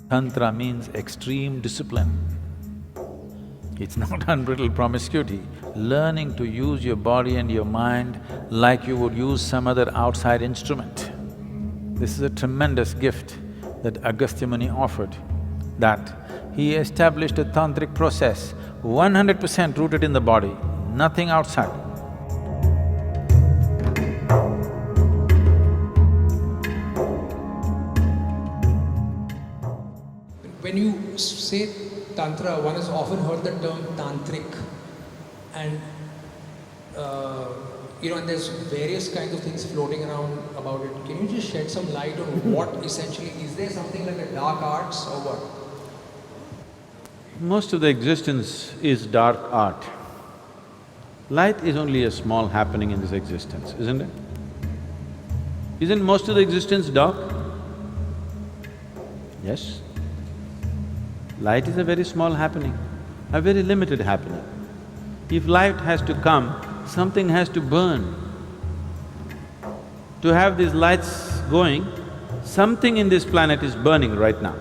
Tantra means extreme discipline. It's not unbridled promiscuity. Learning to use your body and your mind like you would use some other outside instrument. This is a tremendous gift that Agastya Muni offered, that he established a tantric process 100% rooted in the body, nothing outside. When you say Tantra, one has often heard the term tantric, and and there's various kinds of things floating around about it. Can you just shed some light on what essentially, is there something like a dark arts or what? Most of the existence is dark art. Light is only a small happening in this existence, isn't it? Isn't most of the existence dark? Yes. Light is a very small happening, a very limited happening. If light has to come, something has to burn. To have these lights going, something in this planet is burning right now.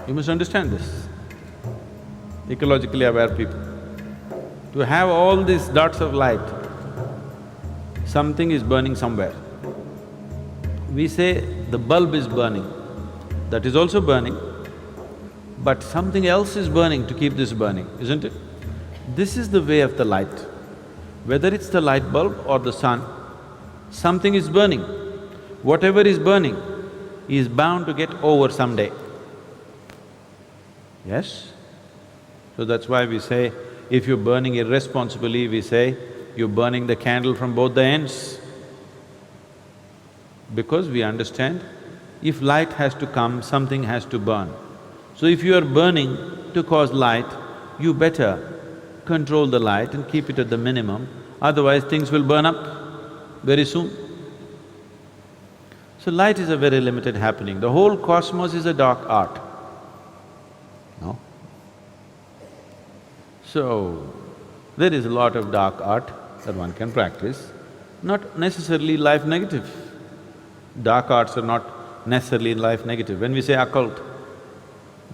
You must understand this, ecologically aware people. To have all these dots of light, something is burning somewhere. We say the bulb is burning, that is also burning, but something else is burning to keep this burning, isn't it? This is the way of the light. Whether it's the light bulb or the sun, something is burning. Whatever is burning is bound to get over someday. Yes? So that's why we say, if you're burning irresponsibly, we say, you're burning the candle from both the ends. Because we understand, if light has to come, something has to burn. So if you are burning to cause light, you better control the light and keep it at the minimum, otherwise things will burn up very soon. So light is a very limited happening. The whole cosmos is a dark art, no? So, there is a lot of dark art that one can practice, not necessarily life negative. Dark arts are not necessarily life negative. When we say occult,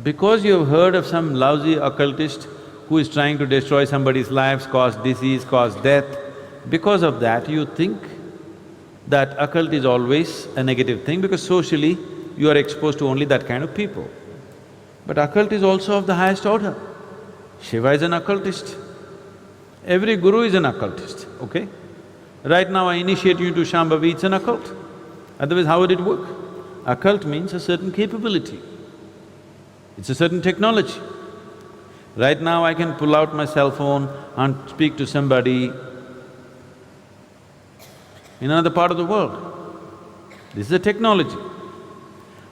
because you've heard of some lousy occultist who is trying to destroy somebody's lives, cause disease, cause death, because of that you think that occult is always a negative thing because socially you are exposed to only that kind of people. But occult is also of the highest order. Shiva is an occultist. Every guru is an occultist, okay? Right now I initiate you to Shambhavi, it's an occult. Otherwise, how would it work? Occult means a certain capability. It's a certain technology. Right now I can pull out my cell phone and speak to somebody in another part of the world. This is a technology.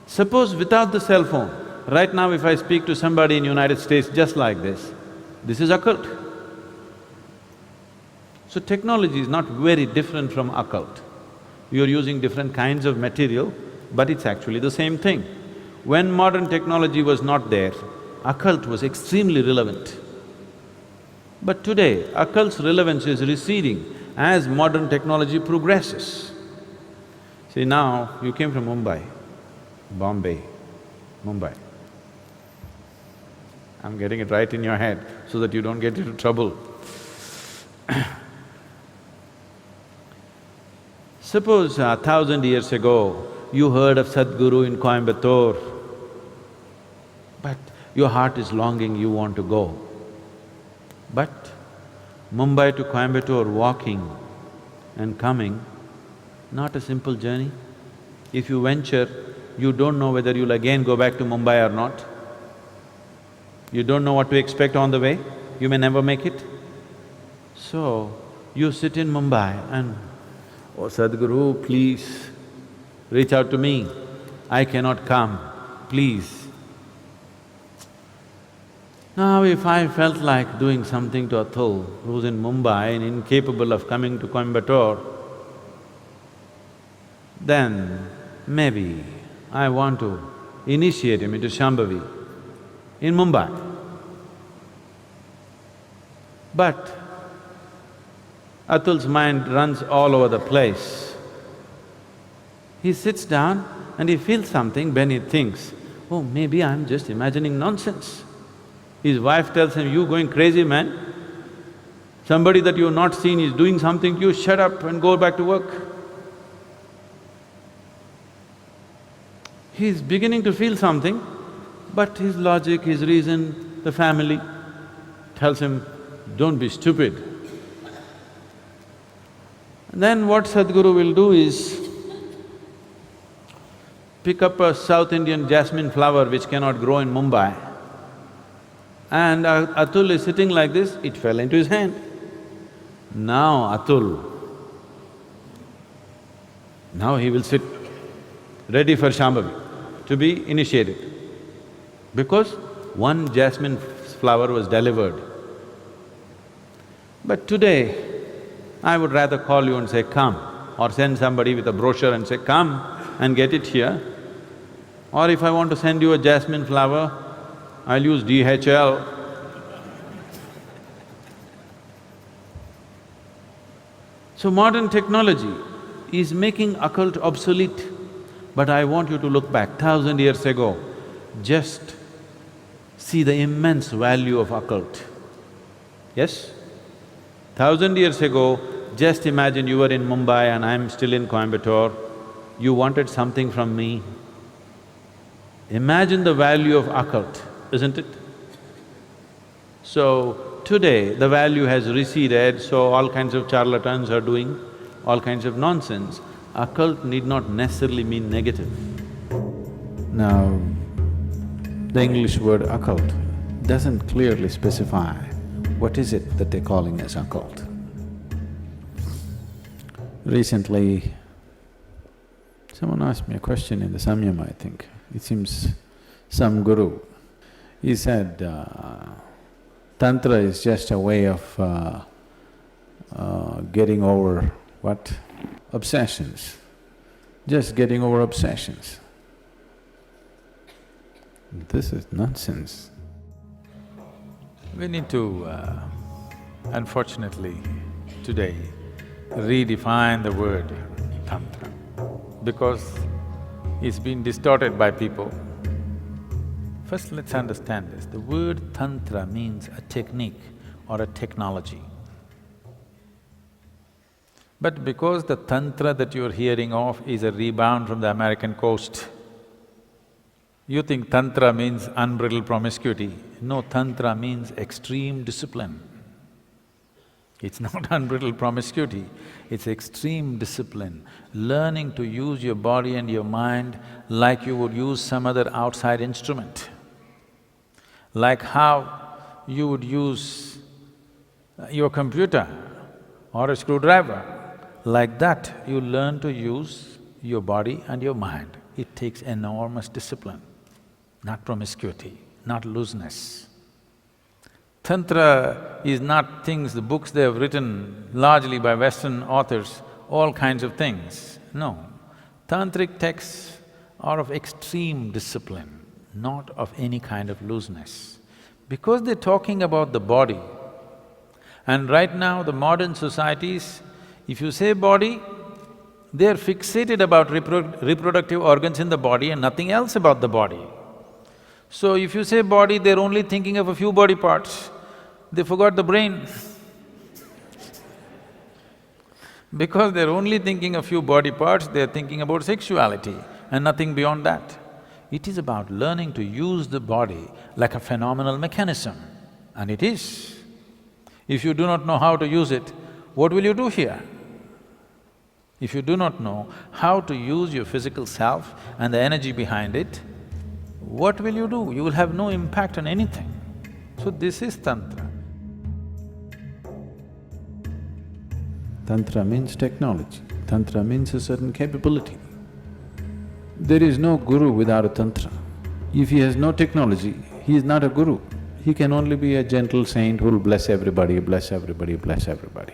Suppose without the cell phone, right now if I speak to somebody in United States just like this is occult. So technology is not very different from occult. You're using different kinds of material, but it's actually the same thing. When modern technology was not there, occult was extremely relevant. But today, occult's relevance is receding as modern technology progresses. See, now you came from Mumbai, Bombay, Mumbai. I'm getting it right in your head so that you don't get into trouble. Suppose 1,000 years ago, you heard of Sadhguru in Coimbatore, but your heart is longing, you want to go. But Mumbai to Coimbatore walking and coming, not a simple journey. If you venture, you don't know whether you'll again go back to Mumbai or not. You don't know what to expect on the way, you may never make it. So, you sit in Mumbai and, oh Sadhguru, please reach out to me, I cannot come, please. Now if I felt like doing something to Atul, who's in Mumbai and incapable of coming to Coimbatore, then maybe I want to initiate him into Shambhavi in Mumbai. But Atul's mind runs all over the place. He sits down and he feels something, then he thinks, oh, maybe I'm just imagining nonsense. His wife tells him, you going crazy, man? Somebody that you've not seen is doing something to you, shut up and go back to work. He's beginning to feel something, but his logic, his reason, the family tells him, don't be stupid. And then what Sadhguru will do is pick up a South Indian jasmine flower which cannot grow in Mumbai, and Atul is sitting like this, it fell into his hand. Now Atul, now he will sit ready for Shambhavi, to be initiated. Because one jasmine flower was delivered. But today, I would rather call you and say, come, or send somebody with a brochure and say, come and get it here. Or if I want to send you a jasmine flower, I'll use DHL. So modern technology is making occult obsolete, but I want you to look back 1,000 years ago, just see the immense value of occult. Yes? 1,000 years ago, just imagine you were in Mumbai and I'm still in Coimbatore, you wanted something from me. Imagine the value of occult, isn't it? So, today the value has receded, so all kinds of charlatans are doing all kinds of nonsense. Occult need not necessarily mean negative. Now, the English word occult doesn't clearly specify what is it that they're calling as occult. Recently, someone asked me a question in the Samyama, I think. It seems some guru. He said, Tantra is just a way of getting over what? Obsessions. Just getting over obsessions. This is nonsense. We need to, unfortunately, today, redefine the word Tantra because it's been distorted by people. First, let's understand this. The word Tantra means a technique or a technology. But because the Tantra that you're hearing of is a rebound from the American coast, you think Tantra means unbridled promiscuity. No, Tantra means extreme discipline. It's not unbridled promiscuity, it's extreme discipline. Learning to use your body and your mind like you would use some other outside instrument. Like how you would use your computer or a screwdriver. Like that, you learn to use your body and your mind. It takes enormous discipline, not promiscuity, not looseness. Tantra is not things, the books they have written largely by Western authors, all kinds of things. No, tantric texts are of extreme discipline, not of any kind of looseness. Because they're talking about the body, and right now the modern societies, if you say body, they're fixated about reproductive organs in the body and nothing else about the body. So if you say body, they're only thinking of a few body parts, they forgot the brain. Because they're only thinking of few body parts, they're thinking about sexuality and nothing beyond that. It is about learning to use the body like a phenomenal mechanism, and it is. If you do not know how to use it, what will you do here? If you do not know how to use your physical self and the energy behind it, what will you do? You will have no impact on anything. So this is Tantra. Tantra means technology, Tantra means a certain capability. There is no guru without a Tantra. If he has no technology, he is not a guru. He can only be a gentle saint who will bless everybody, bless everybody, bless everybody.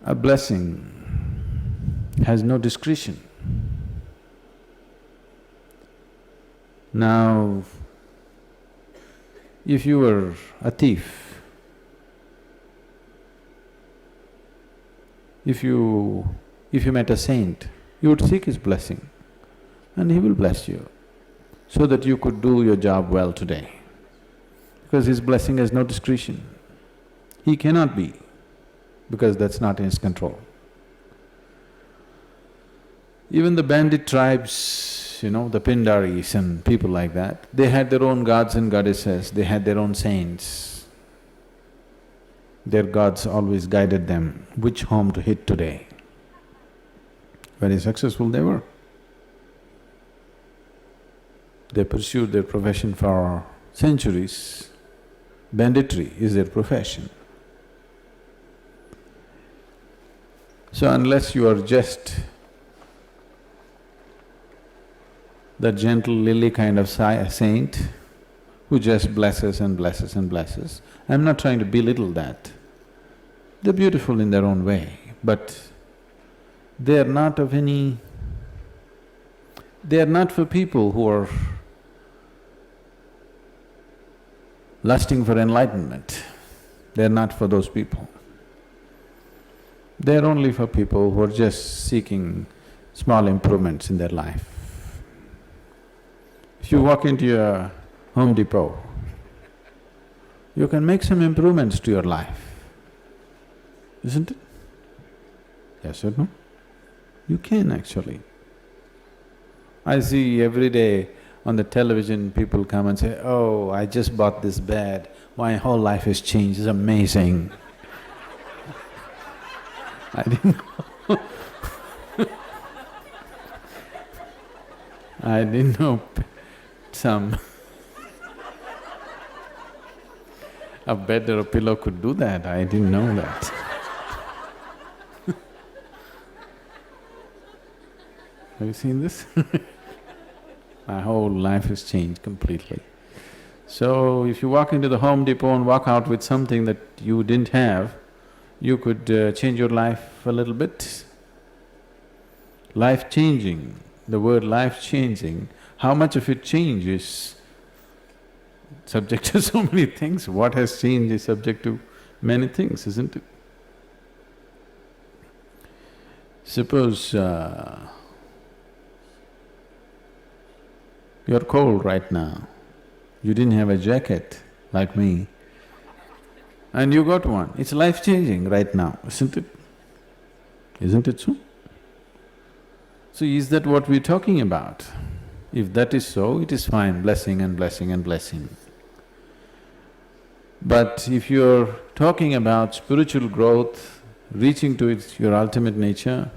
A blessing has no discretion. Now, if you were a thief, if you met a saint, you would seek his blessing. and He will bless you so that you could do your job well today. Because His blessing has no discretion. He cannot be, because that's not in His control. Even the bandit tribes, the Pindaris and people like that, they had their own gods and goddesses, they had their own saints. Their gods always guided them which home to hit today. Very successful they were. They pursued their profession for centuries. Banditry is their profession. So unless you are just that gentle lily kind of saint who just blesses and blesses and blesses, I'm not trying to belittle that. They're beautiful in their own way, but they are not of any… they are not for people who are lusting for enlightenment. They're not for those people. They're only for people who are just seeking small improvements in their life. If you walk into a Home Depot, you can make some improvements to your life, isn't it? Yes or no? You can actually. I see every day on the television people come and say, "Oh, I just bought this bed, my whole life has changed, it's amazing." I didn't know I didn't know a bed or a pillow could do that, I didn't know that. Have you seen this? My whole life has changed completely. So, if you walk into the Home Depot and walk out with something that you didn't have, you could change your life a little bit. Life-changing, the word life-changing, how much of it changes subject to so many things. What has changed is subject to many things, isn't it? Suppose you're cold right now, you didn't have a jacket like me, and you got one. It's life-changing right now, isn't it? Isn't it so? So is that what we're talking about? If that is so, it is fine, blessing and blessing and blessing. But if you're talking about spiritual growth, reaching to your ultimate nature,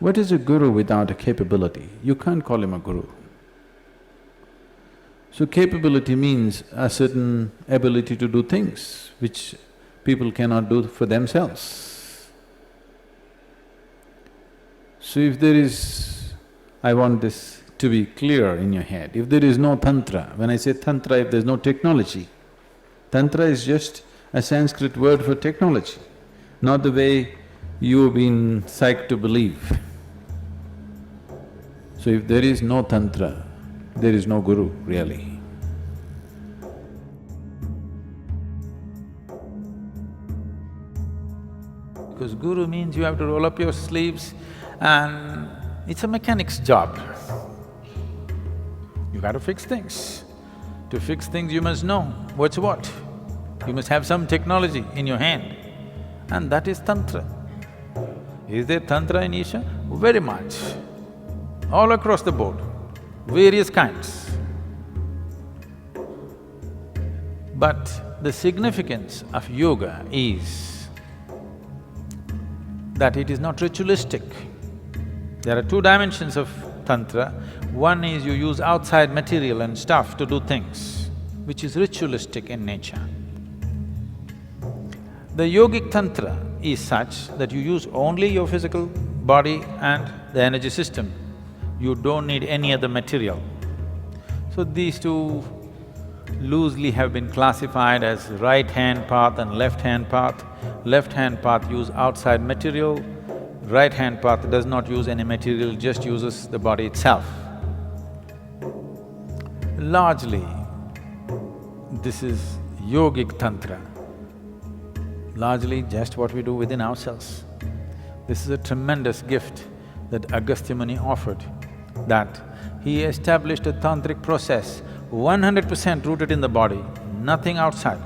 what is a guru without a capability? You can't call him a guru. So capability means a certain ability to do things which people cannot do for themselves. So if there is… I want this to be clear in your head, if there is no Tantra, when I say Tantra, if there's no technology, Tantra is just a Sanskrit word for technology, not the way you've been psyched to believe. So if there is no Tantra, there is no guru, really. Because guru means you have to roll up your sleeves and it's a mechanic's job. You got to fix things. To fix things, you must know what's what. You must have some technology in your hand, and that is Tantra. Is there Tantra in Isha? Very much. All across the board, various kinds. But the significance of yoga is that it is not ritualistic. There are two dimensions of Tantra. One is you use outside material and stuff to do things, which is ritualistic in nature. The yogic Tantra is such that you use only your physical body and the energy system. You don't need any other material. So these two loosely have been classified as right-hand path and left-hand path. Left-hand path use outside material, right-hand path does not use any material, just uses the body itself. Largely, this is yogic Tantra, largely just what we do within ourselves. This is a tremendous gift that Agastya Muni offered. that he established a tantric process 100% rooted in the body, nothing outside.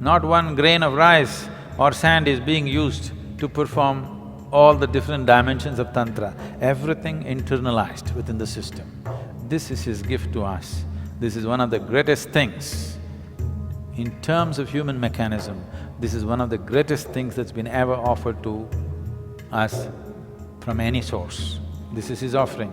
Not one grain of rice or sand is being used to perform all the different dimensions of Tantra, everything internalized within the system. This is his gift to us. This is one of the greatest things. In terms of human mechanism, this is one of the greatest things that's been ever offered to us from any source. This is his offering.